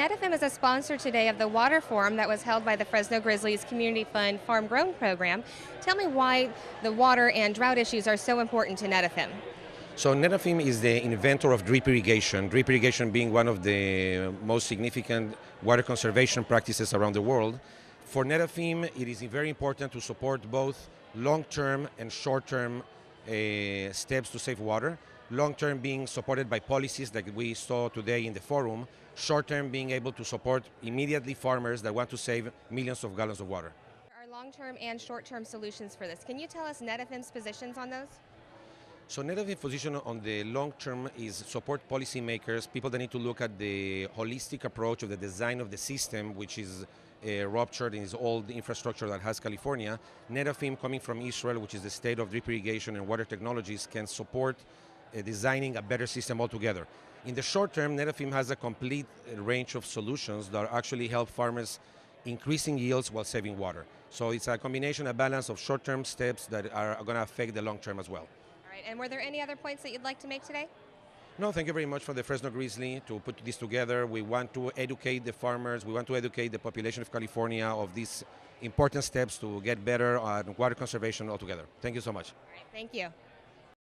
NetFM is a sponsor today of the Water Forum that was held by the Fresno Grizzlies Community Fund Farm Grown program. Tell me why the water and drought issues are so important to NetFM. So Netafim is the inventor of drip irrigation being one of the most significant water conservation practices around the world. For Netafim, it is very important to support both long-term and short-term steps to save water. Long-term being supported by policies like we saw today in the forum, short-term being able to support immediately farmers that want to save millions of gallons of water. There are long-term and short-term solutions for this. Can you tell us NetFM's positions on those? So Netafim's position on the long term is support policymakers, people that need to look at the holistic approach of the design of the system, which is ruptured in its old infrastructure that has California. Netafim, coming from Israel, which is the state of drip irrigation and water technologies, can support designing a better system altogether. In the short term, Netafim has a complete range of solutions that actually help farmers increasing yields while saving water. So it's a combination, a balance of short-term steps that are going to affect the long term as well. All right, and were there any other points that you'd like to make today? No, thank you very much for the Fresno Grizzly to put this together. We want to educate the farmers, we want to educate the population of California of these important steps to get better on water conservation altogether. Thank you so much. All right, thank you.